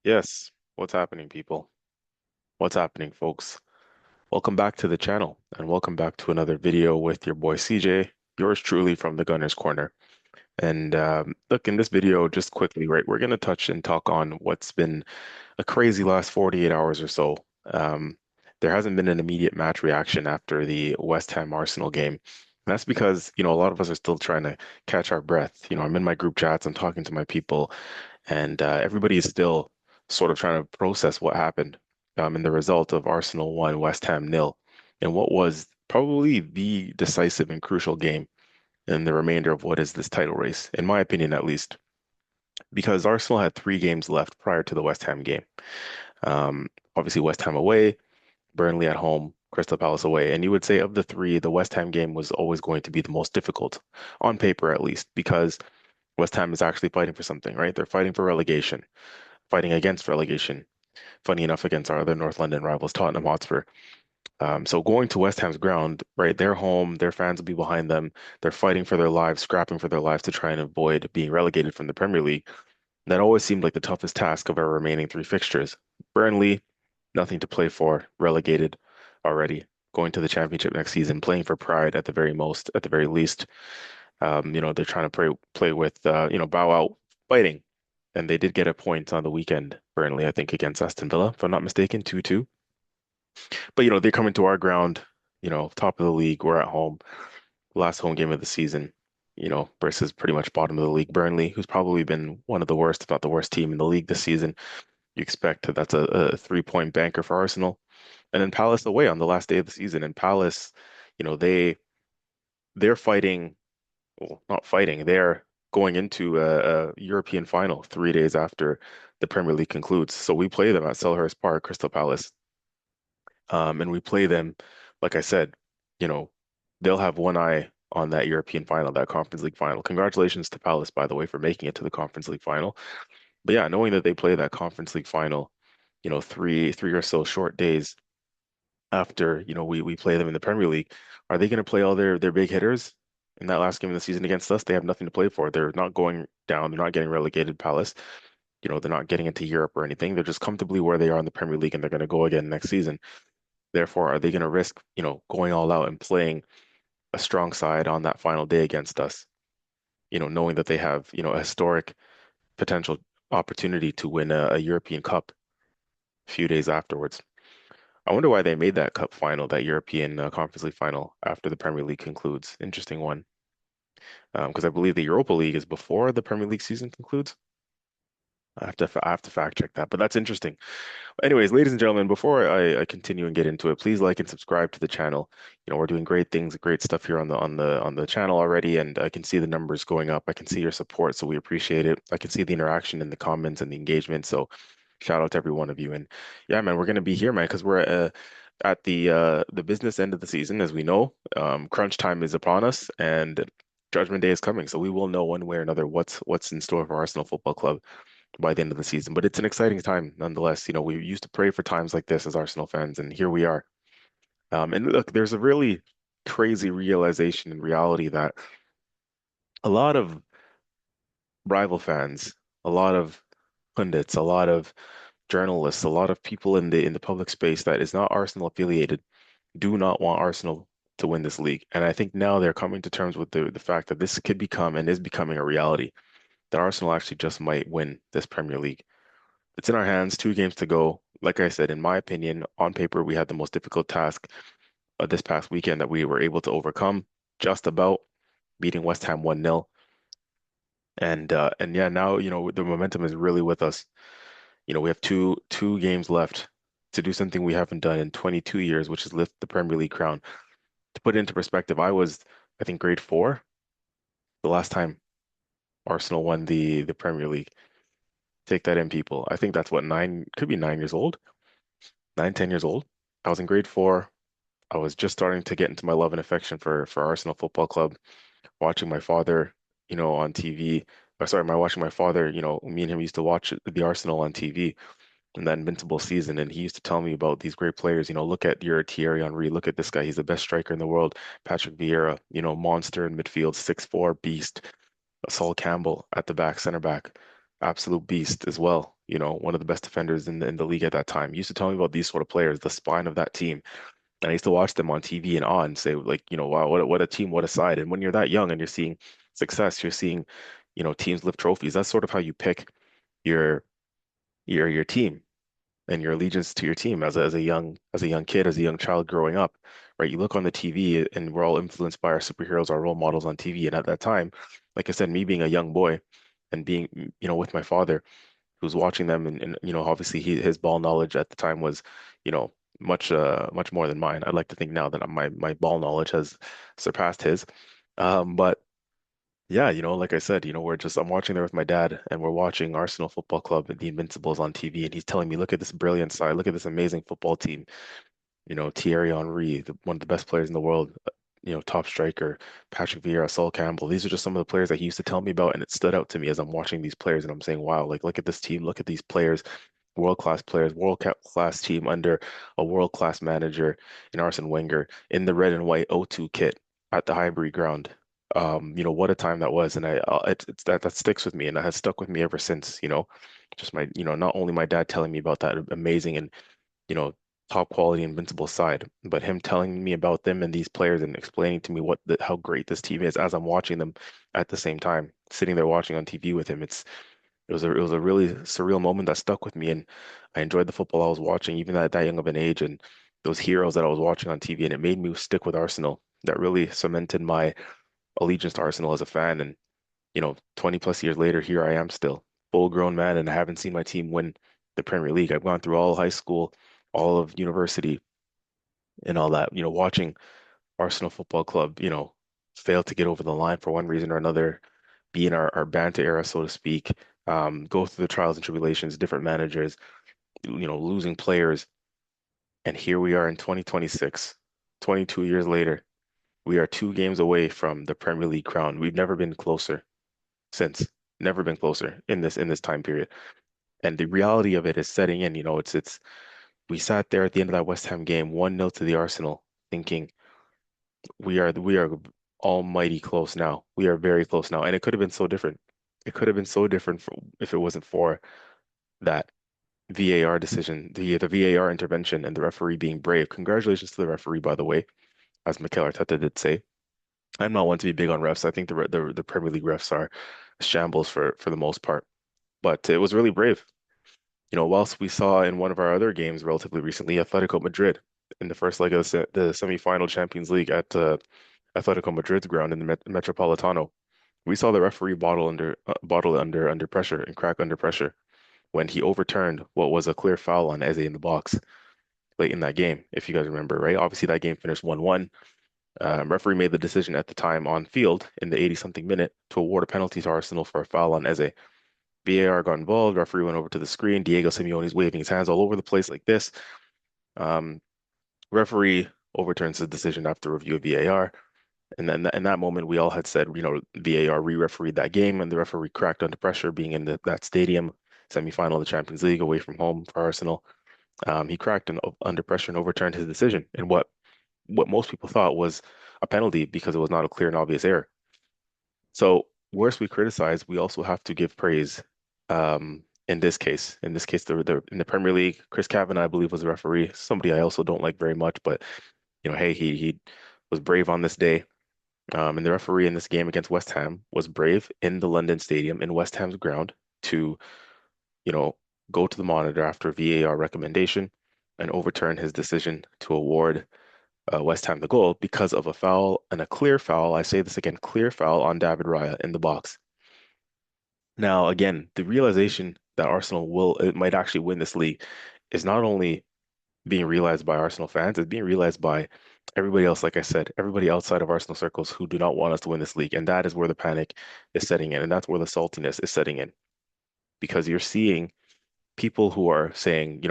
Yes, what's happening, people? What's happening, folks? Welcome back to the channel, and welcome back to another video with your boy CJ, yours truly from the Gunner's Corner. And look, in this video, just quickly, right, we're going to touch and talk on what's been a crazy last 48 hours or so. Um, there hasn't been an immediate match reaction after the West Ham Arsenal game. And that's because, a lot of us are still trying to catch our breath. I'm in my group chats, I'm talking to my people, and everybody is still sort of trying to process what happened in the result of Arsenal 1, West Ham nil, and what was probably the decisive and crucial game in the remainder of what is this title race, in my opinion at least, because Arsenal had three games left prior to the West Ham game. Um, Obviously, West Ham away, Burnley at home, Crystal Palace away, and you would say of the three, the West Ham game was always going to be the most difficult, on paper at least, because West Ham is actually fighting for something, right? They're fighting for relegation, fighting against relegation. Funny enough, against our other North London rivals, Tottenham Hotspur. So going to West Ham's ground, right? They're home, their fans will be behind them. They're fighting for their lives, scrapping for their lives to try and avoid being relegated from the Premier League. That always seemed like the toughest task of our remaining three fixtures. Burnley, nothing to play for, relegated already. Going to the championship next season, playing for pride at the very most, at the very least. They're trying to play with, bow out, fighting. And they did get a point on the weekend, Burnley, I think, against Aston Villa, if I'm not mistaken, 2-2. But, they're coming to our ground, top of the league. We're at home, last home game of the season, versus pretty much bottom of the league, Burnley, who's probably been one of the worst, if not the worst team in the league this season. You expect that's a 3-point banker for Arsenal. And then Palace away on the last day of the season. And Palace, you know, they they're fighting, well, not fighting, they're going into a European final 3 days after the Premier League concludes. So we play them at Selhurst Park, Crystal Palace. And we play them, like I said, you know, they'll have one eye on that European final, that Conference League final. Congratulations to Palace, by the way, for making it to the Conference League final. But yeah, knowing that they play that Conference League final, three or so short days after, we play them in the Premier League, are they going to play all their big hitters in that last game of the season against us? They have nothing to play for. They're not going down. They're not getting relegated, Palace. They're not getting into Europe or anything. They're just comfortably where they are in the Premier League, and they're going to go again next season. Therefore, are they going to risk, going all out and playing a strong side on that final day against us? Knowing that they have, a historic potential opportunity to win a European Cup a few days afterwards. I wonder why they made that cup final, that European Conference League final, after the Premier League concludes. Interesting one. Because I believe the Europa League is before the Premier League season concludes. I have to fact check that, but that's interesting. Anyways, ladies and gentlemen, before I continue and get into it, please like and subscribe to the channel. We're doing great things, great stuff here on the channel already, and I can see the numbers going up. I can see your support, so we appreciate it. I can see the interaction in the comments and the engagement, so shout out to every one of you. And yeah, man, we're gonna be here, man, because we're at the business end of the season, as we know. Crunch time is upon us, and Judgment Day is coming, so we will know one way or another what's in store for Arsenal Football Club by the end of the season. But it's an exciting time nonetheless. We used to pray for times like this as Arsenal fans, and here we are. And look, there's a really crazy realization and reality that a lot of rival fans, a lot of pundits, a lot of journalists, a lot of people in the public space that is not Arsenal affiliated do not want Arsenal to win this league. And I think now they're coming to terms with the fact that this could become and is becoming a reality, that Arsenal actually just might win this Premier League. It's in our hands, two games to go. Like I said, in my opinion, on paper, we had the most difficult task this past weekend that we were able to overcome, just about beating West Ham 1-0. And yeah, now, the momentum is really with us. We have two games left to do something we haven't done in 22 years, which is lift the Premier League crown. To put it into perspective, I think, grade four, the last time Arsenal won the Premier League. Take that in, people. I think that's what, could be 9 years old, 10 years old. I was in grade four. I was just starting to get into my love and affection for Arsenal Football Club, watching my father, on TV. Or sorry, my watching my father, me and him used to watch the Arsenal on TV in that invincible season, and he used to tell me about these great players. Look at your Thierry Henry, look at this guy, he's the best striker in the world. Patrick Vieira, monster in midfield, 6'4" beast. Sol Campbell at the back, center back. absolute beast as well. One of the best defenders in the league at that time. He used to tell me about these sort of players, the spine of that team. And I used to watch them on TV and on and say, like, wow, what a team, what a side. And when you're that young and you're seeing success, you're seeing, teams lift trophies. That's sort of how you pick your your team and your allegiance to your team as a young kid, as a young child growing up, right? You look on the TV and we're all influenced by our superheroes, our role models on TV. And at that time, like I said, me being a young boy and being, with my father who was watching them and obviously his ball knowledge at the time was, you know, much more than mine. I'd like to think now that my ball knowledge has surpassed his. But yeah, like I said, I'm watching there with my dad and we're watching Arsenal Football Club and the Invincibles on TV and he's telling me, look at this brilliant side, look at this amazing football team. Thierry Henry, one of the best players in the world, top striker, Patrick Vieira, Sol Campbell. These are just some of the players that he used to tell me about, and it stood out to me as I'm watching these players, and I'm saying, wow, like look at this team, look at these players, world-class team under a world-class manager in Arsene Wenger in the red and white O2 kit at the Highbury ground. What a time that was, and it's that sticks with me, and that has stuck with me ever since. Just not only my dad telling me about that amazing and you know, top quality Invincible side. But him telling me about them and these players and explaining to me how great this team is as I'm watching them at the same time, sitting there watching on TV with him. It was a really surreal moment that stuck with me, and I enjoyed the football I was watching, even at that young of an age, and those heroes that I was watching on TV, and it made me stick with Arsenal. That really cemented my allegiance to Arsenal as a fan. And 20 plus years later, here I am still, full grown man, and I haven't seen my team win the Premier League. I've gone through all high school, all of university, and all that, watching Arsenal Football Club, fail to get over the line for one reason or another, be in our Banta era, so to speak, go through the trials and tribulations, different managers, losing players. And here we are in 2026, 22 years later. We are 2 games away from the Premier League crown. We've never been closer since, never been closer in this time period. And the reality of it is setting in. It's we sat there at the end of that West Ham game, 1-0 to the Arsenal, thinking we are almighty close now. We are very close now. And it could have been so different. It could have been so different if it wasn't for that VAR decision, the VAR intervention and the referee being brave. Congratulations to the referee, by the way, as Mikel Arteta did say. I'm not one to be big on refs. I think the Premier League refs are shambles for the most part. But it was really brave. Whilst we saw in one of our other games relatively recently, Atletico Madrid in the first leg of the semi-final Champions League at Atletico Madrid's ground in the Metropolitano, we saw the referee bottle under pressure and crack under pressure when he overturned what was a clear foul on Eze in the box late in that game, if you guys remember, right? Obviously, that game finished 1-1. Referee made the decision at the time on field in the 80 something minute to award a penalty to Arsenal for a foul on Eze. VAR got involved. Referee went over to the screen. Diego Simeone's waving his hands all over the place like this. Um, Referee overturns the decision after review of VAR. And then in that moment, we all had said, VAR re-refereed that game, and the referee cracked under pressure, being in that stadium, semifinal of the Champions League, away from home for Arsenal. He cracked under pressure and overturned his decision, and what most people thought was a penalty because it was not a clear and obvious error. So, worst we criticize, we also have to give praise. In this case, in the Premier League, Chris Kavanagh, I believe, was the referee. Somebody I also don't like very much, but hey, he was brave on this day. And the referee in this game against West Ham was brave in the London Stadium in West Ham's ground to, you know, go to the monitor after VAR recommendation and overturn his decision to award West Ham the goal because of a foul and a clear foul. I say this again, clear foul on David Raya in the box. Now, again, the realization that Arsenal it might actually win this league is not only being realized by Arsenal fans, it's being realized by everybody else, like I said, everybody outside of Arsenal circles who do not want us to win this league. And that is where the panic is setting in. And that's where the saltiness is setting in. Because you're seeing people who are saying,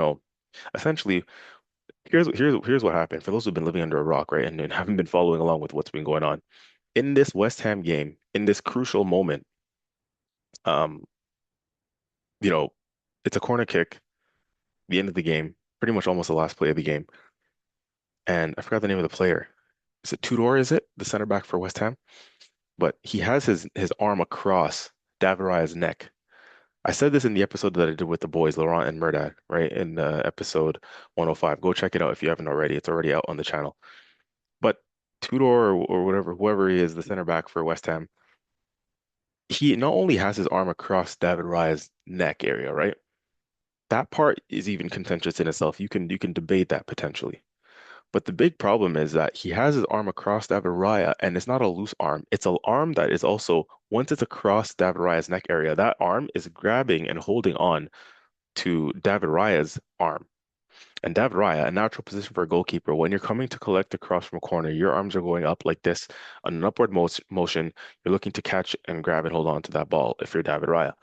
essentially, here's what happened. For those who've been living under a rock, right, and haven't been following along with what's been going on. In this West Ham game, in this crucial moment, um, you know, it's a corner kick, the end of the game, pretty much almost the last play of the game. And I forgot the name of the player. Is it Tudor, is it? The center back for West Ham? But he has his arm across David Raya's neck. I said this in the episode that I did with the boys, Laurent and Murdad, right? In episode 105. Go check it out if you haven't already. It's already out on the channel. But Tudor or whatever, whoever he is, the center back for West Ham, he not only has his arm across David Raya's neck area, right? That part is even contentious in itself. You can debate that potentially. But the big problem is that he has his arm across David Raya, and it's not a loose arm. It's an arm that is also, once it's across David Raya's neck area, that arm is grabbing and holding on to David Raya's arm. And David Raya, a natural position for a goalkeeper, when you're coming to collect a cross from a corner, your arms are going up like this on an upward motion. You're looking to catch and grab and hold on to that ball if you're David Raya.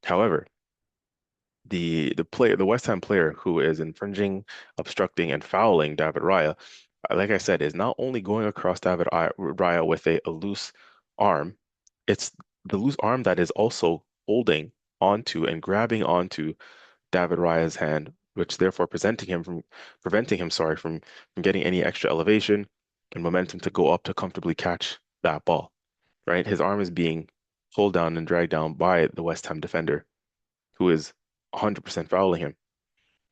However, the West Ham player who is infringing, obstructing, and fouling David Raya, like I said, is not only going across Raya with a loose arm, it's the loose arm that is also holding onto and grabbing onto David Raya's hand, which therefore preventing him, sorry, from getting any extra elevation and momentum to go up to comfortably catch that ball, right? His arm is being pulled down and dragged down by the West Ham defender, who is 100% fouling him,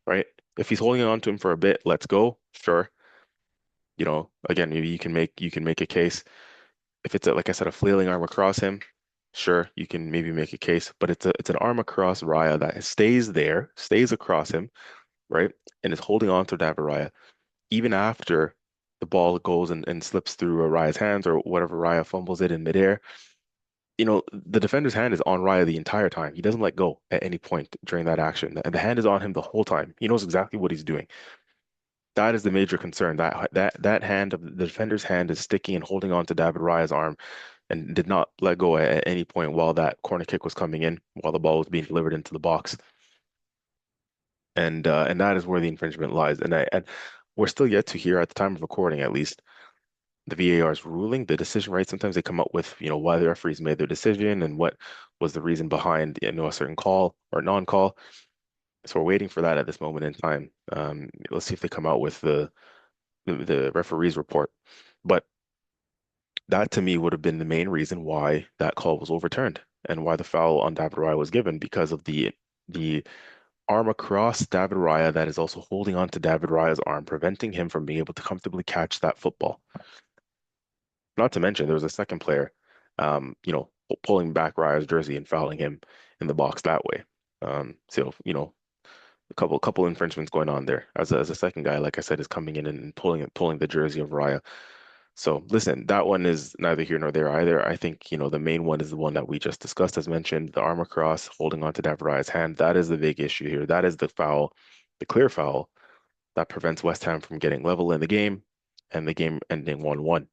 right? If he's holding on to him for a bit, let's go. Sure. Again, maybe you can make a case. If it's like I said, a flailing arm across him, sure, you can maybe make a case. But it's an arm across Raya that stays there, stays across him, right? And is holding on to David Raya even after the ball goes and slips through Raya's hands or whatever Raya fumbles it in midair. The defender's hand is on Raya the entire time. He doesn't let go at any point during that action. And the hand is on him the whole time. He knows exactly what he's doing. That is the major concern. That hand of the defender's hand is sticking and holding on to David Raya's arm and did not let go at any point while that corner kick was coming in, while the ball was being delivered into the box. And that is where the infringement lies. And we're still yet to hear, at the time of recording at least, the VAR's ruling, the decision, right? Sometimes they come up with, why the referees made their decision and what was the reason behind, a certain call or non-call. So we're waiting for that at this moment in time. Let's see if they come out with the referee's report. But that to me would have been the main reason why that call was overturned and why the foul on David Raya was given because of the arm across David Raya that is also holding on to David Raya's arm, preventing him from being able to comfortably catch that football. Not to mention there was a second player, pulling back Raya's jersey and fouling him in the box that way. So, a couple infringements going on there. As a second guy, like I said, is coming in and pulling the jersey of Raya. So listen, that one is neither here nor there either. I think, the main one is the one that we just discussed, as mentioned, the arm across, holding on to David Raya's hand. That is the big issue here. That is the foul, the clear foul that prevents West Ham from getting level in the game and the game ending 1-1.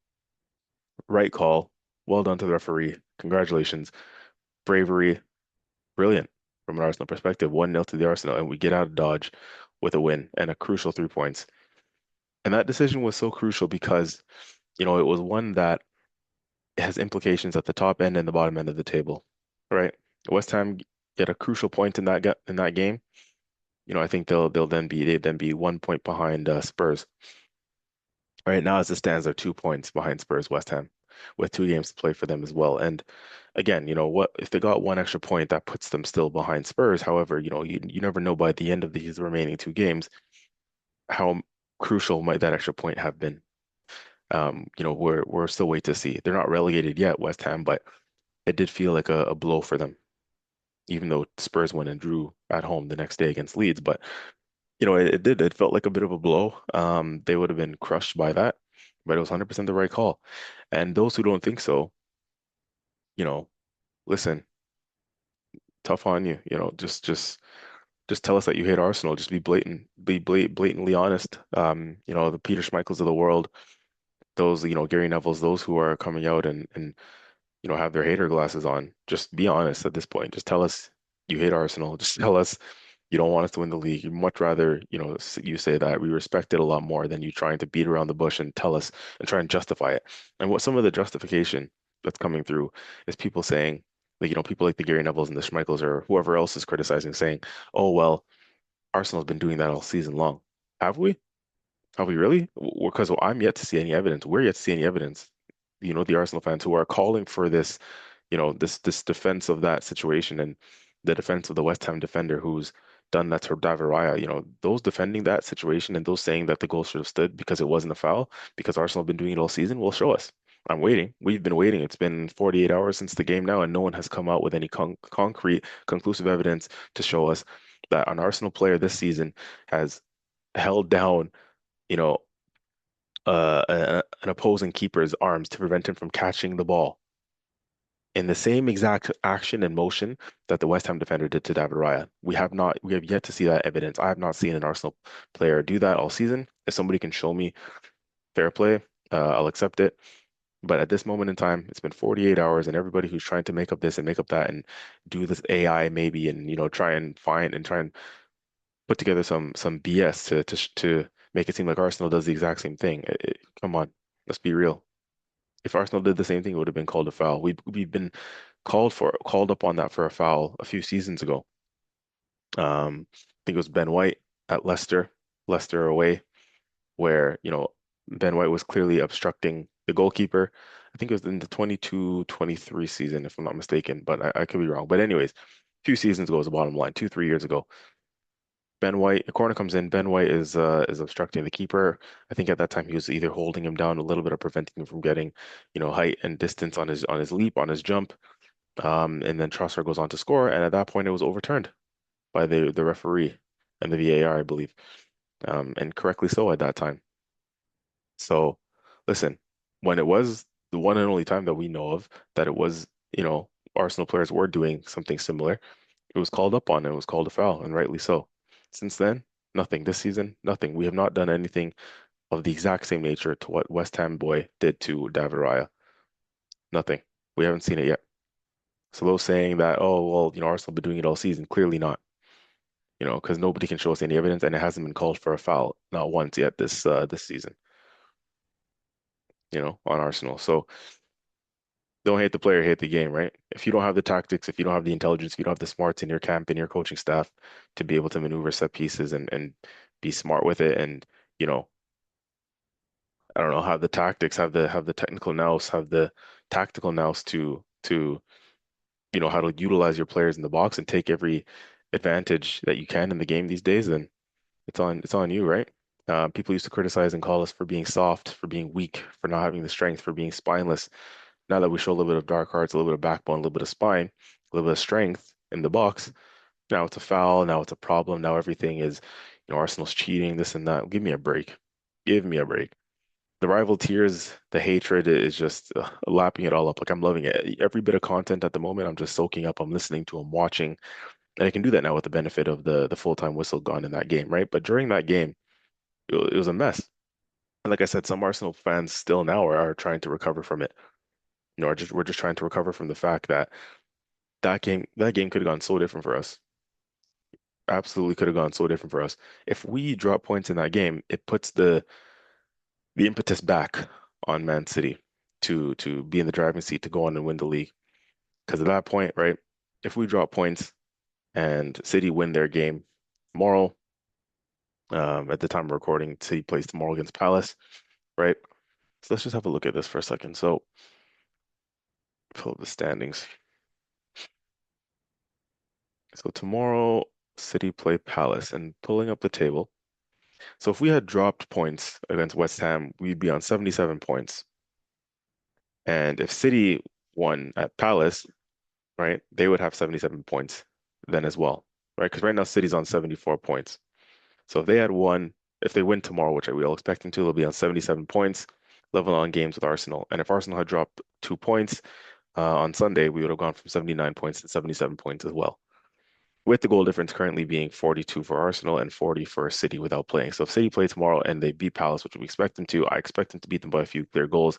Right call. Well done to the referee. Congratulations. Bravery. Brilliant from an Arsenal perspective. 1-0 to the Arsenal, and we get out of Dodge with a win and a crucial 3 points. And that decision was so crucial because, it was one that has implications at the top end and the bottom end of the table, right? West Ham get a crucial point in that game. I think they'd then be 1 point behind Spurs. Right now, as it stands, they're 2 points behind Spurs, West Ham, with 2 games to play for them as well. And again, what if they got one extra point, that puts them still behind Spurs. However, you never know by the end of these remaining 2 games how crucial might that extra point have been. We're still wait to see. They're not relegated yet, West Ham, but it did feel like a blow for them, even though Spurs went and drew at home the next day against Leeds. But it felt like a bit of a blow. They would have been crushed by that, but it was 100% the right call. And those who don't think so, you know, listen, tough on you. Just tell us that you hate Arsenal. Just blatantly honest. The Peter Schmeichels of the world, those, Gary Neville's, those who are coming out and have their hater glasses on. Just be honest at this point. Just tell us you hate Arsenal. Just tell us you don't want us to win the league. You'd much rather, you say that we respect it a lot more than you trying to beat around the bush and tell us and try and justify it. And what some of the justification that's coming through is people saying, like, people like the Gary Nevilles and the Schmeichels or whoever else is criticizing, saying, oh, well, Arsenal's been doing that all season long. Have we? Have we really? Because I'm yet to see any evidence. We're yet to see any evidence. The Arsenal fans who are calling for this, this defense of that situation. And the defense of the West Ham defender who's done that to David Raya. Those defending that situation and those saying that the goal should have stood because it wasn't a foul, because Arsenal have been doing it all season, will show us. I'm waiting. We've been waiting. It's been 48 hours since the game now, and no one has come out with any concrete, conclusive evidence to show us that an Arsenal player this season has held down, you know, an opposing keeper's arms to prevent him from catching the ball in the same exact action and motion that the West Ham defender did to David Raya. We have yet to see that evidence. I have not seen an Arsenal player do that all season. If somebody can show me fair play, I'll accept it. But at this moment in time, it's been 48 hours, and everybody who's trying to make up this and make up that and do this AI maybe, and try and find and try and put together some BS to make it seem like Arsenal does the exact same thing. Come on, let's be real. If Arsenal did the same thing, it would have been called a foul. We've been called up on that for a foul a few seasons ago. I think it was Ben White at Leicester away, where Ben White was clearly obstructing the goalkeeper. I think it was in the 22-23 season, if I'm not mistaken, but I could be wrong. But anyways, a few seasons ago is the bottom line, 2, 3 years ago. Ben White, a corner comes in. Ben White is obstructing the keeper. I think at that time he was either holding him down a little bit or preventing him from getting, height and distance on his leap, on his jump. And then Trossard goes on to score, and at that point it was overturned by the referee and the VAR, I believe, and correctly so at that time. So, listen, when it was the one and only time that we know of that it was, Arsenal players were doing something similar, it was called up on and it was called a foul, and rightly so. Since then, nothing. This season, nothing. We have not done anything of the exact same nature to what West Ham boy did to David Raya. Nothing. We haven't seen it yet. So those saying that, oh, well, Arsenal been doing it all season, clearly not, because nobody can show us any evidence and it hasn't been called for a foul, not once yet this season, on Arsenal. So don't hate the player, hate the game, right? If you don't have the tactics, if you don't have the intelligence, if you don't have the smarts in your camp, in your coaching staff to be able to maneuver set pieces and be smart with it and, you know, I don't know, have the tactics, have the technical nous, have the tactical nous to how to utilize your players in the box and take every advantage that you can in the game these days, then it's on you, right? People used to criticize and call us for being soft, for being weak, for not having the strength, for being spineless. Now that we show a little bit of dark hearts, a little bit of backbone, a little bit of spine, a little bit of strength in the box, now it's a foul, now it's a problem, now everything is, Arsenal's cheating, this and that. Give me a break. Give me a break. The rival tears, the hatred is just lapping it all up. Like I'm loving it. Every bit of content at the moment, I'm just soaking up. I'm listening to, I'm watching, and I can do that now with the benefit of the full-time whistle gone in that game, right? But during that game, it was a mess. And like I said, some Arsenal fans still now are trying to recover from it. We're just trying to recover from the fact that that game could have gone so different for us. Absolutely could have gone so different for us. If we drop points in that game, it puts the impetus back on Man City to be in the driving seat to go on and win the league. Because at that point, right, if we drop points and City win their game tomorrow, at the time of recording, City plays tomorrow against Palace, right? So let's just have a look at this for a second. So pull up the standings. So tomorrow, City play Palace, and pulling up the table. So if we had dropped points against West Ham, we'd be on 77 points. And if City won at Palace, right, they would have 77 points then as well, right? Because right now City's on 74 points. So if they had won, if they win tomorrow, which we all expect them to, they'll be on 77 points, level on games with Arsenal. And if Arsenal had dropped 2 points on Sunday, we would have gone from 79 points to 77 points as well, with the goal difference currently being 42 for Arsenal and 40 for City without playing. So if City play tomorrow and they beat Palace, which we expect them to, I expect them to beat them by a few clear goals.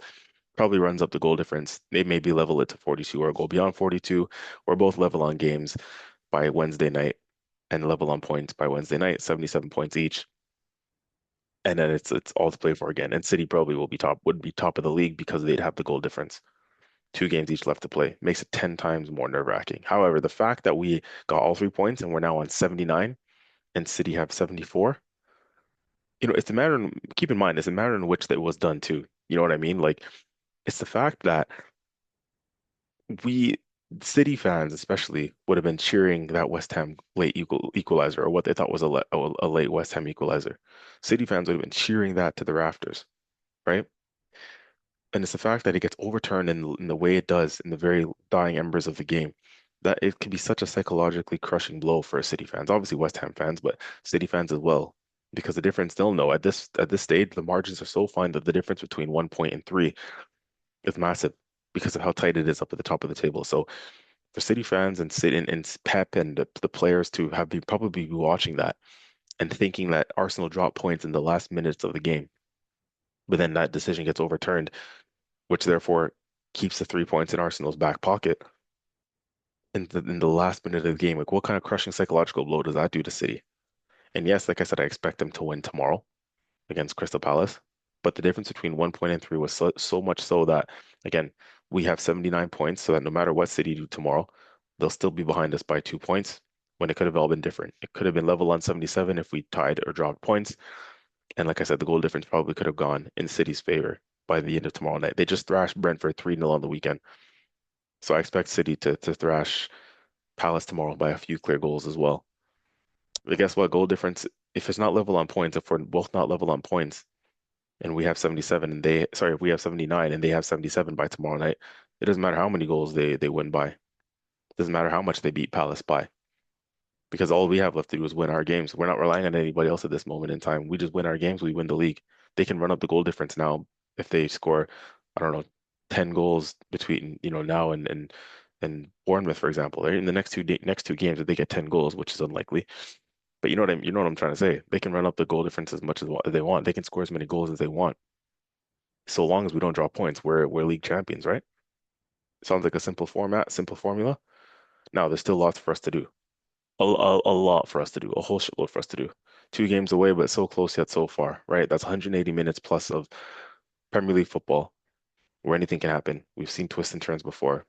Probably runs up the goal difference. They maybe level it to 42 or go beyond 42. We're both level on games by Wednesday night and level on points by Wednesday night, 77 points each. And then it's all to play for again. And City probably would be top of the league because they'd have the goal difference. 2 games each left to play makes it 10 times more nerve-wracking. However, the fact that we got all 3 points and we're now on 79 and City have 74, it's a matter, keep in mind, it's a matter in which that was done too. You know what I mean? Like, it's the fact that we City fans especially would have been cheering that West Ham late equalizer or what they thought was a late West Ham equalizer. City fans would have been cheering that to the rafters, right? And it's the fact that it gets overturned in the way it does in the very dying embers of the game that it can be such a psychologically crushing blow for City fans. Obviously West Ham fans, but City fans as well. Because the difference they'll know at this stage, the margins are so fine that the difference between 1 point and three is massive because of how tight it is up at the top of the table. So for City fans and Pep and the players to have been probably be watching that and thinking that Arsenal dropped points in the last minutes of the game, but then that decision gets overturned, which therefore keeps the 3 points in Arsenal's back pocket in the last minute of the game. Like, what kind of crushing psychological blow does that do to City? And yes, like I said, I expect them to win tomorrow against Crystal Palace. But the difference between 1 point and three was so much so that, again, we have 79 points, so that no matter what City do tomorrow, they'll still be behind us by 2 points when it could have all been different. It could have been level on 77 if we tied or dropped points. And like I said, the goal difference probably could have gone in City's favor by the end of tomorrow night. They just thrashed Brentford 3-0 on the weekend. So I expect City to thrash Palace tomorrow by a few clear goals as well. But guess what? Goal difference, if it's not level on points, if we're both not level on points, and we have 77 and if we have 79 and they have 77 by tomorrow night, it doesn't matter how many goals they win by. It doesn't matter how much they beat Palace by. Because all we have left to do is win our games. We're not relying on anybody else at this moment in time. We just win our games, we win the league. They can run up the goal difference now if they score, I don't know, 10 goals between, now and Bournemouth, for example. In the next two games, if they get 10 goals, which is unlikely. But you know what I'm trying to say. They can run up the goal difference as much as what they want. They can score as many goals as they want. So long as we don't draw points, we're league champions, right? Sounds like a simple format, simple formula. Now there's still lots for us to do. A lot for us to do, a whole shitload for us to do. 2 games away, but so close yet so far, right? That's 180 minutes plus of Premier League football where anything can happen. We've seen twists and turns before.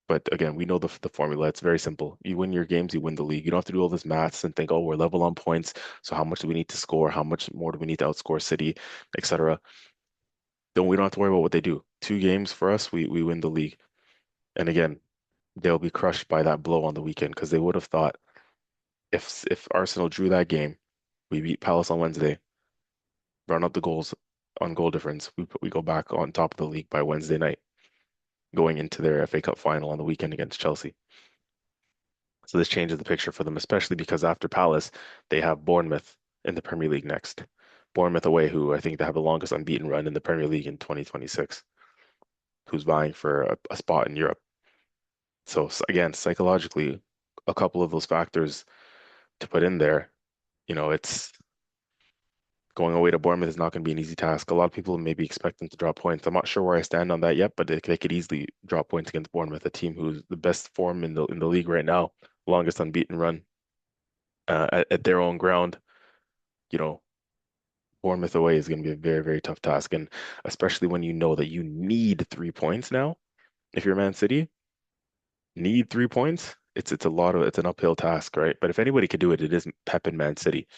But again, we know the formula. It's very simple. You win your games, you win the league. You don't have to do all this maths and think, oh, we're level on points. So how much do we need to score? How much more do we need to outscore City, etc. Don't we don't have to worry about what they do. 2 games for us, we win the league. And again, they'll be crushed by that blow on the weekend because they would have thought if Arsenal drew that game, we beat Palace on Wednesday, run up the goals on goal difference, we go back on top of the league by Wednesday night, going into their FA Cup final on the weekend against Chelsea. So this changes the picture for them, especially because after Palace, they have Bournemouth in the Premier League next. Bournemouth away, who I think they have the longest unbeaten run in the Premier League in 2026, who's vying for a spot in Europe. So again, psychologically, a couple of those factors to put in there, it's going away to Bournemouth is not going to be an easy task. A lot of people maybe expect them to drop points. I'm not sure where I stand on that yet, but they could easily drop points against Bournemouth, a team who's the best form in the league right now, longest unbeaten run at their own ground. You know, Bournemouth away is going to be a very, very tough task, and especially when you know that you need 3 points now. If you're Man City, need 3 points. It's an uphill task, right? But if anybody could do it, it is Pep and Man City.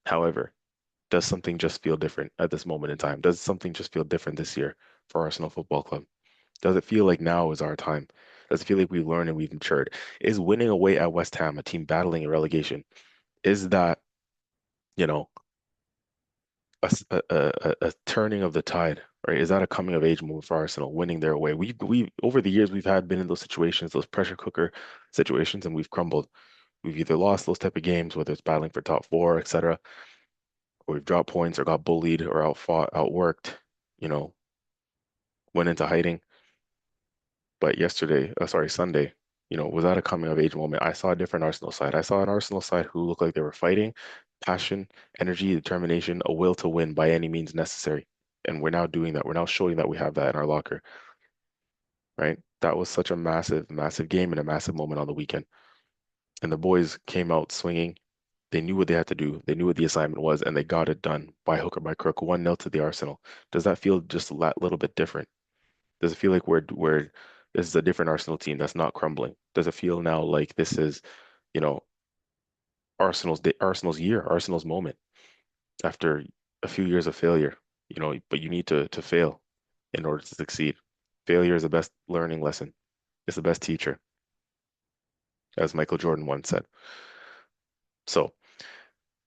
However, does something just feel different at this moment in time? Does something just feel different this year for Arsenal Football Club? Does it feel like now is our time? Does it feel like we've learned and we've matured? Is winning away at West Ham, a team battling a relegation, is that, you know, a turning of the tide, right? Is that a coming of age moment for Arsenal, winning their way? We over the years we've had been in those situations, those pressure cooker situations, and we've crumbled. We've either lost those type of games, whether it's battling for top four, etc., or we've dropped points or got bullied or outfought, outworked, you know, went into hiding. But Sunday, was that a coming of age moment? I saw a different Arsenal side. I saw an Arsenal side who looked like they were fighting, passion, energy, determination, a will to win by any means necessary. And we're now doing that. We're now showing that we have that in our locker, right? That was such a massive, massive game and a massive moment on the weekend. And the boys came out swinging. They knew what they had to do. They knew what the assignment was, and they got it done by hook or by crook, 1-0 to the Arsenal. Does that feel just a little bit different? Does it feel like we're this is a different Arsenal team that's not crumbling? Does it feel now like this is, you know, Arsenal's year, Arsenal's moment after a few years of failure, but you need to fail in order to succeed. Failure is the best learning lesson. It's the best teacher. as Michael Jordan once said. So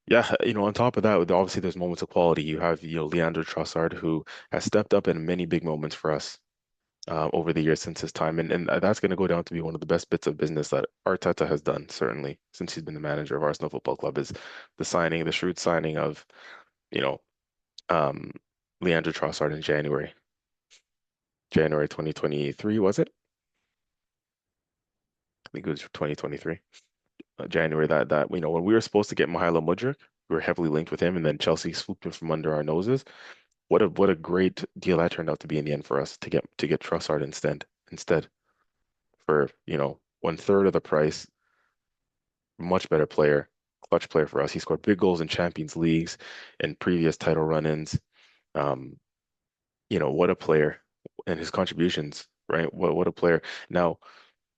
yeah, on top of that, obviously there's moments of quality. You have, Leandro Trossard, who has stepped up in many big moments for us over the years since his time, and that's going to go down to be one of the best bits of business that Arteta has done, certainly since he's been the manager of Arsenal Football Club, is the shrewd signing of, you know, um, Leandro Trossard in January 2023, was it? I think it was 2023, January. That when we were supposed to get Mykhailo Mudryk, we were heavily linked with him, and then Chelsea swooped him from under our noses. What a great deal that turned out to be in the end for us to get Trossard instead for, 1/3 of the price, much better player, clutch player for us. He scored big goals in Champions Leagues and previous title run-ins. Um, what a player and his contributions, right? What a player. Now,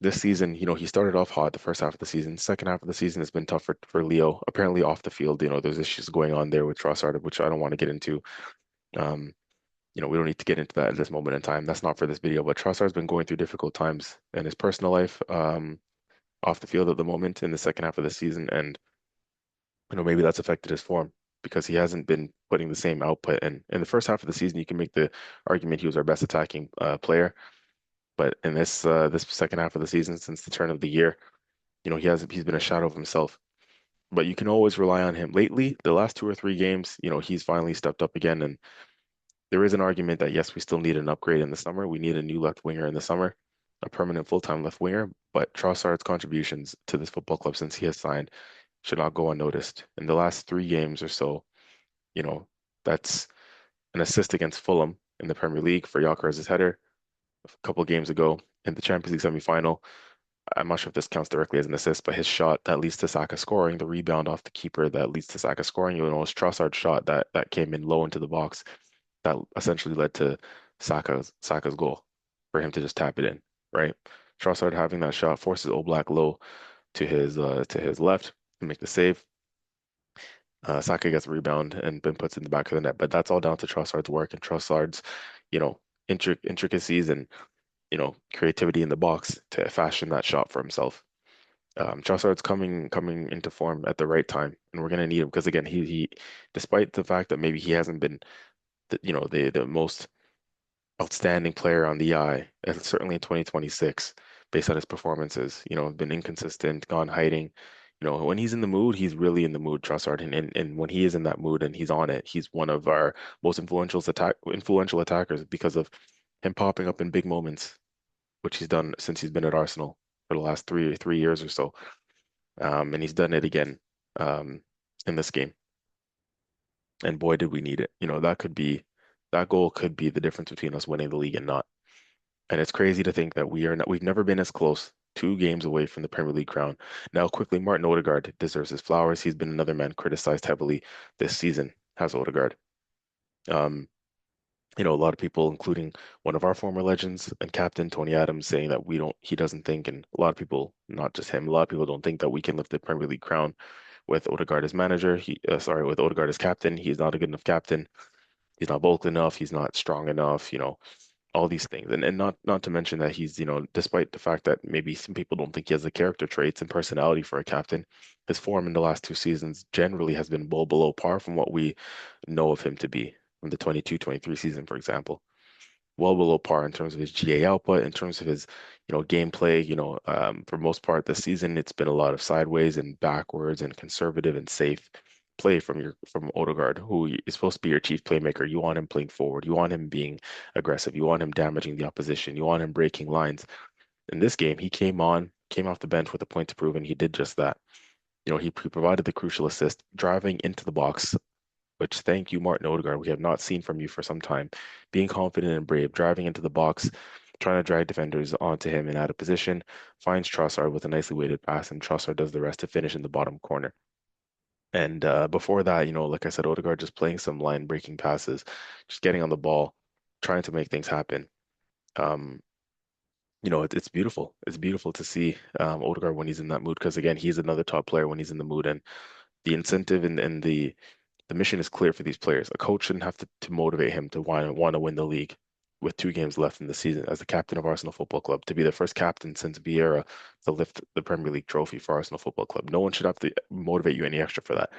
this season, he started off hot the first half of the season. Second half of the season has been tough for Leo. Apparently off the field, there's issues going on there with Trossard, which I don't want to get into. Um, we don't need to get into that at this moment in time. That's not for this video, but Trossard's been going through difficult times in his personal life, off the field at the moment in the second half of the season. And, maybe that's affected his form because he hasn't been putting the same output. And in the first half of the season, you can make the argument he was our best attacking player. But in this second half of the season, since the turn of the year, he's been a shadow of himself. But you can always rely on him. Lately, the last 2 or 3 games, he's finally stepped up again. And there is an argument that yes, we still need an upgrade in the summer. We need a new left winger in the summer, a permanent full-time left winger. But Trossard's contributions to this football club since he has signed should not go unnoticed. In the last 3 games or so, you know, that's an assist against Fulham in the Premier League for Gyökeres' header a couple of games ago in the Champions League semi-final. I'm not sure if this counts directly as an assist, but his shot that leads to Saka scoring, the rebound off the keeper that leads to Saka scoring, it's Trossard's shot that came in low into the box that essentially led to Saka's goal for him to just tap it in, right? Trossard having that shot forces Oblak low to his left to make the save. Saka gets a rebound and then puts it in the back of the net, but that's all down to Trossard's work and Trossard's, you know, intricacies and creativity in the box to fashion that shot for himself. Trossard's coming into form at the right time, and we're gonna need him because again, he despite the fact that maybe he hasn't been the most outstanding player on the eye, and certainly in 2026, based on his performances, been inconsistent, gone hiding. When he's in the mood, he's really in the mood, Trossard, and when he is in that mood and he's on it, he's one of our most influential attackers because of him popping up in big moments, which he's done since he's been at Arsenal for the last three years or so. And he's done it again in this game. And boy, did we need it. That goal could be the difference between us winning the league and not. And it's crazy to think that we've never been as close, 2 games away from the Premier League crown. Now, quickly, Martin Odegaard deserves his flowers. He's been another man criticized heavily this season, has Odegaard. Um, a lot of people, including one of our former legends and captain Tony Adams, saying that he doesn't think, and a lot of people, not just him, a lot of people don't think that we can lift the Premier League crown with Odegaard as manager. With Odegaard as captain. He's not a good enough captain. He's not vocal enough. He's not strong enough. All these things, and not to mention that he's, despite the fact that maybe some people don't think he has the character traits and personality for a captain, his form in the last 2 seasons generally has been well below par from what we know of him to be from the 22-23 season, for example. Well below par in terms of his GA output, in terms of his, gameplay. For most part this season, it's been a lot of sideways and backwards and conservative and safe play from Odegaard, who is supposed to be your chief playmaker. You want him playing forward. You want him being aggressive. You want him damaging the opposition. You want him breaking lines. In this game, he came off the bench with a point to prove, and he did just that. He provided the crucial assist, driving into the box, which thank you, Martin Odegaard. We have not seen from you for some time. Being confident and brave, driving into the box, trying to drag defenders onto him and out of position, finds Trossard with a nicely weighted pass, and Trossard does the rest to finish in the bottom corner. And before that, like I said, Odegaard just playing some line breaking passes, just getting on the ball, trying to make things happen. Um, it's beautiful. It's beautiful to see Odegaard when he's in that mood because again, he's another top player when he's in the mood, and the incentive and the mission is clear for these players. A coach shouldn't have to motivate him to want to win the league. with 2 games left in the season as the captain of Arsenal Football Club, to be the first captain since Vieira to lift the Premier League trophy for Arsenal Football Club. No one should have to motivate you any extra for that.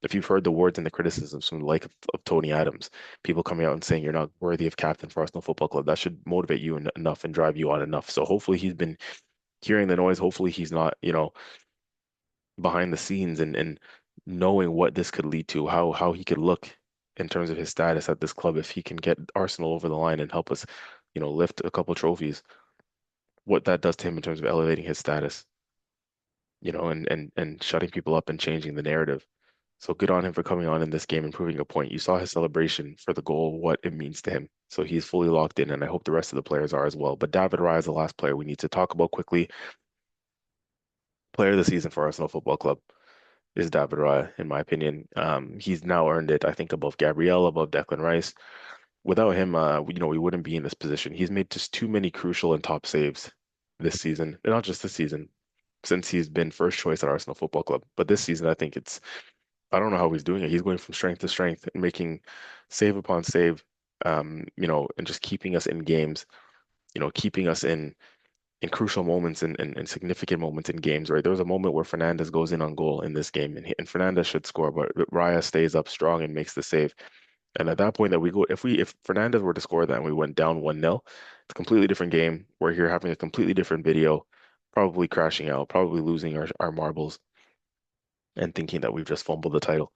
If you've heard the words and the criticisms from the like of Tony Adams, people coming out and saying you're not worthy of captain for Arsenal Football Club, that should motivate you enough and drive you on enough. So hopefully he's been hearing the noise. Hopefully he's not, behind the scenes and knowing what this could lead to, how he could look in terms of his status at this club if he can get Arsenal over the line and help us, lift a couple trophies, what that does to him in terms of elevating his status, and shutting people up and changing the narrative. So good on him for coming on in this game and proving a point. You saw his celebration for the goal, what it means to him. So he's fully locked in, and I hope the rest of the players are as well. But David Raya is the last player we need to talk about quickly. Player of the season for Arsenal Football Club is David Raya, in my opinion. He's now earned it, I think, above Gabriel, above Declan Rice. Without him, we wouldn't be in this position. He's made just too many crucial and top saves this season, and not just this season, since he's been first choice at Arsenal Football Club. But this season, I think I don't know how he's doing it. He's going from strength to strength and making save upon save, and just keeping us in games, keeping us in crucial moments and significant moments in games, right? There was a moment where Fernandez goes in on goal in this game, and Fernandez should score, but Raya stays up strong and makes the save. And at that point that we go, if Fernandez were to score that and we went down 1-0, it's a completely different game. We're here having a completely different video, probably crashing out, probably losing our marbles and thinking that we've just fumbled the title.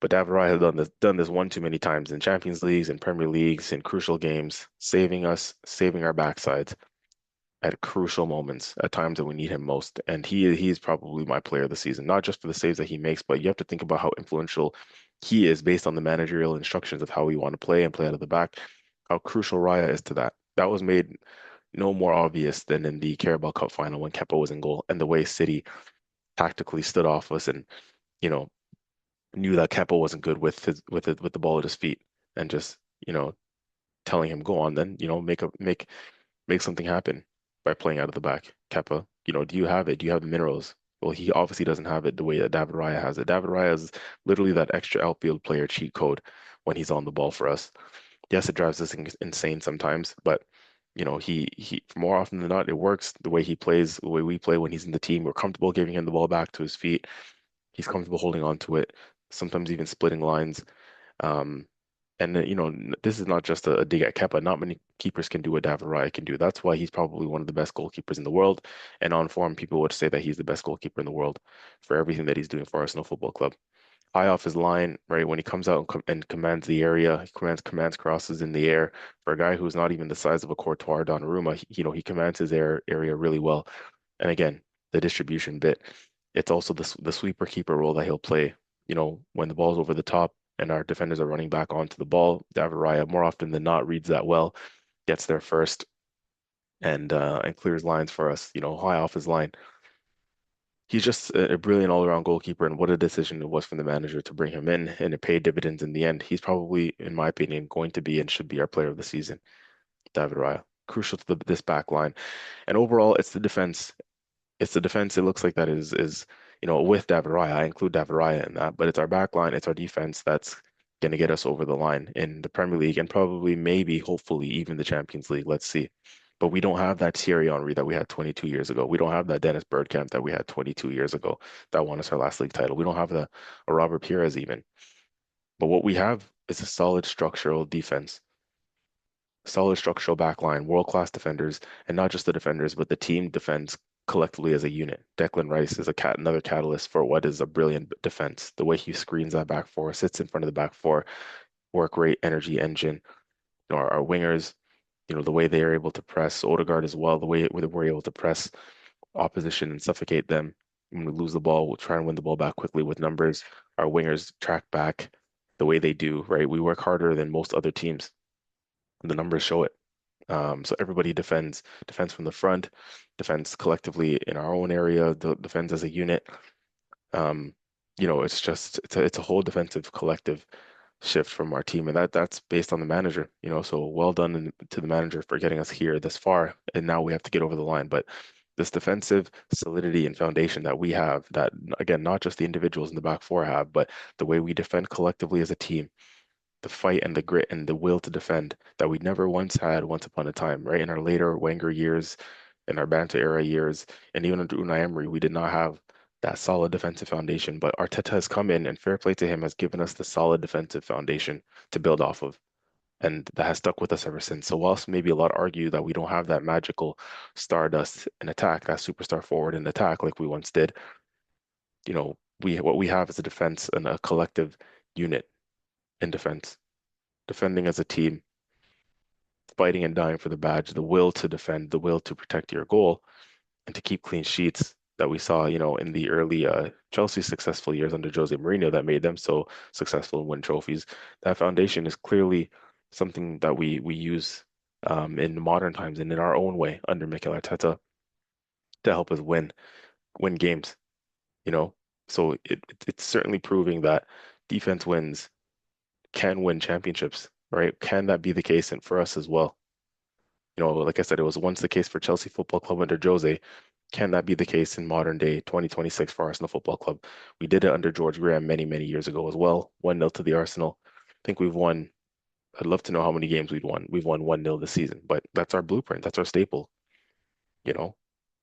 But David Raya has done this one too many times in Champions Leagues and Premier Leagues in crucial games, saving us, saving our backsides at crucial moments, at times that we need him most. And he's probably my player of the season, not just for the saves that he makes, but you have to think about how influential he is based on the managerial instructions of how we want to play and play out of the back, how crucial Raya is to that. That was made no more obvious than in the Carabao Cup final when Kepa was in goal and the way City tactically stood off us and, you know, knew that Kepa wasn't good with the ball at his feet and just, telling him, go on then, make something happen by playing out of the back. Kepa, do you have it? Do you have the minerals? Well, he obviously doesn't have it the way that David Raya has it. David Raya is literally that extra outfield player cheat code when he's on the ball for us. Yes, it drives us insane sometimes, but he more often than not, it works the way he plays, the way we play when he's in the team. We're comfortable giving him the ball back to his feet. He's comfortable holding on to it, sometimes even splitting lines. Um, and this is not just a dig at Kepa. Not many keepers can do what David Raya can do. That's why he's probably one of the best goalkeepers in the world. And on form, people would say that he's the best goalkeeper in the world for everything that he's doing for Arsenal Football Club. High off his line, right? When he comes out and commands the area, he commands crosses in the air. For a guy who's not even the size of a Courtois or Donnarumma, he commands his area really well. And again, the distribution bit. It's also the sweeper keeper role that he'll play. When the ball's over the top and our defenders are running back onto the ball, David Raya more often than not reads that well, gets there first, and clears lines for us. High off his line. He's just a brilliant all-around goalkeeper, and what a decision it was from the manager to bring him in, and it paid dividends in the end. He's probably, in my opinion, going to be and should be our player of the season, David Raya. Crucial to this back line. And overall, it's the defense. It's the defense. It looks like that is with David Raya. I include David Raya in that, but it's our back line, it's our defense that's going to get us over the line in the Premier League and probably, maybe, hopefully, even the Champions League. Let's see. But we don't have that Thierry Henry that we had 22 years ago. We don't have that Dennis Bergkamp that we had 22 years ago that won us our last league title. We don't have a Robert Pires even. But what we have is a solid structural defense, solid structural back line, world-class defenders, and not just the defenders, but the team defends collectively as a unit. Declan Rice is another catalyst for what is a brilliant defense. The way he screens that back four, sits in front of the back four, work rate, energy engine. Our wingers, the way they are able to press Odegaard as well, the way we're able to press opposition and suffocate them. When we lose the ball, we'll try and win the ball back quickly with numbers. Our wingers track back the way they do, right? We work harder than most other teams. The numbers show it. So everybody defends from the front, defends collectively in our own area, defends as a unit. Um, it's a whole defensive collective shift from our team, and that's based on the manager. So well done to the manager for getting us here this far, and now we have to get over the line. But this defensive solidity and foundation that we have, that again, not just the individuals in the back four have, but the way we defend collectively as a team, the fight and the grit and the will to defend that we never once had once upon a time, right? In our later Wenger years, in our Banter era years, and even under Unai Emery, we did not have that solid defensive foundation. But Arteta has come in, and fair play to him, has given us the solid defensive foundation to build off of. And that has stuck with us ever since. So whilst maybe a lot argue that we don't have that magical stardust in attack, that superstar forward in attack like we once did, we what we have is a defense and a collective unit in defense, defending as a team, fighting and dying for the badge, the will to defend, the will to protect your goal, and to keep clean sheets that we saw, in the early Chelsea successful years under Jose Mourinho that made them so successful and win trophies. That foundation is clearly something that we use in modern times and in our own way under Mikel Arteta to help us win games, you know. So it's certainly proving that defense wins can win championships, right? Can that be the case and for us as well? Like I said, it was once the case for Chelsea Football Club under Jose. Can that be the case in modern day 2026 for Arsenal Football Club? We did it under George Graham many, many years ago as well. 1-0 to the Arsenal. I think we've won. I'd love to know how many games we've won. We've won 1-0 this season, but that's our blueprint. That's our staple. You know,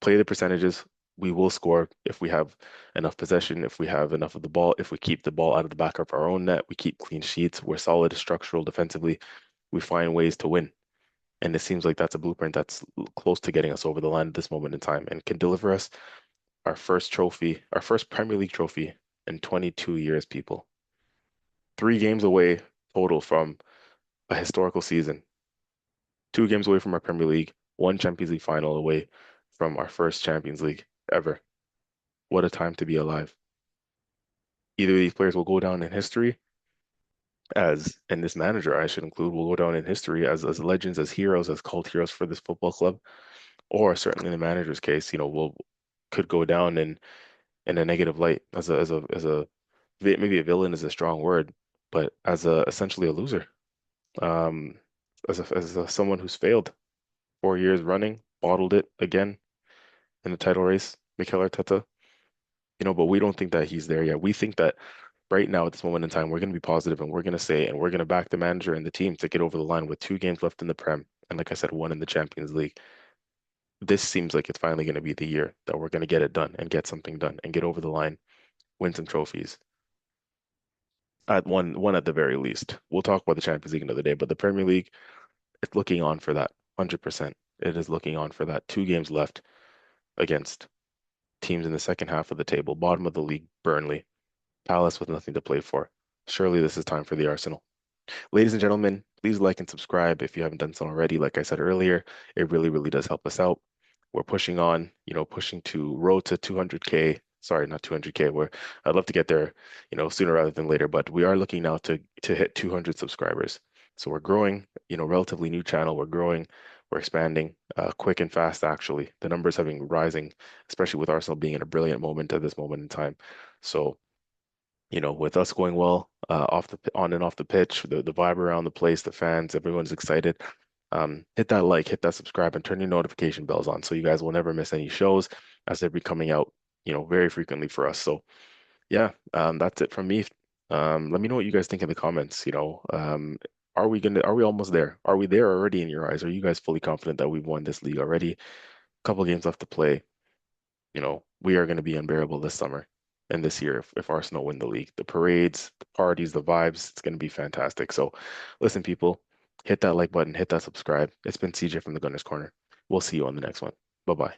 Play the percentages. We will score if we have enough possession, if we have enough of the ball, if we keep the ball out of the back of our own net, we keep clean sheets, we're solid structural defensively, we find ways to win. And it seems like that's a blueprint that's close to getting us over the line at this moment in time and can deliver us our first trophy, our first Premier League trophy in 22 years, people. 3 games away total from a historical season. 2 games away from our Premier League, one Champions League final away from our first Champions League ever. What a time to be alive. Either of these players will go down in history as, and this manager I should include, will go down in history as legends, as heroes, as cult heroes for this football club, or certainly in the manager's case, will could go down in a negative light as a maybe a villain is a strong word, but as a essentially a loser. Um, as someone who's failed 4 years running, bottled it again in the title race, Mikel Arteta. But we don't think that he's there yet. We think that right now at this moment in time, we're going to be positive and we're going to say, and we're going to back the manager and the team to get over the line with 2 games left in the Prem. And like I said, one in the Champions League. This seems like it's finally going to be the year that we're going to get it done and get something done and get over the line, win some trophies. At one at the very least. We'll talk about the Champions League another day, but the Premier League, it's looking on for that, 100%. It is looking on for that. 2 games left against teams in the second half of the table, bottom of the league, Burnley, Palace with nothing to play for. Surely this is time for the Arsenal. Ladies and gentlemen, please like and subscribe if you haven't done so already. Like I said earlier, it really, really does help us out. We're pushing on, pushing to road to 200K. Sorry, not 200K. I'd love to get there, sooner rather than later, but we are looking now to hit 200 subscribers. So we're growing, relatively new channel. We're growing, we're expanding, quick and fast, actually. The numbers have been rising, especially with Arsenal being in a brilliant moment at this moment in time. So with us going well on and off the pitch, the vibe around the place, the fans, everyone's excited. Hit that like, hit that subscribe, and turn your notification bells on so you guys will never miss any shows as they'll be coming out, very frequently for us. So yeah, that's it from me. Let me know what you guys think in the comments. Are we almost there? Are we there already in your eyes? Are you guys fully confident that we've won this league already? Couple games left to play. We are going to be unbearable this summer and this year if Arsenal win the league. The parades, the parties, the vibes, it's going to be fantastic. So listen, people, hit that like button, hit that subscribe. It's been CJ from the Gunner's Corner. We'll see you on the next one. Bye-bye.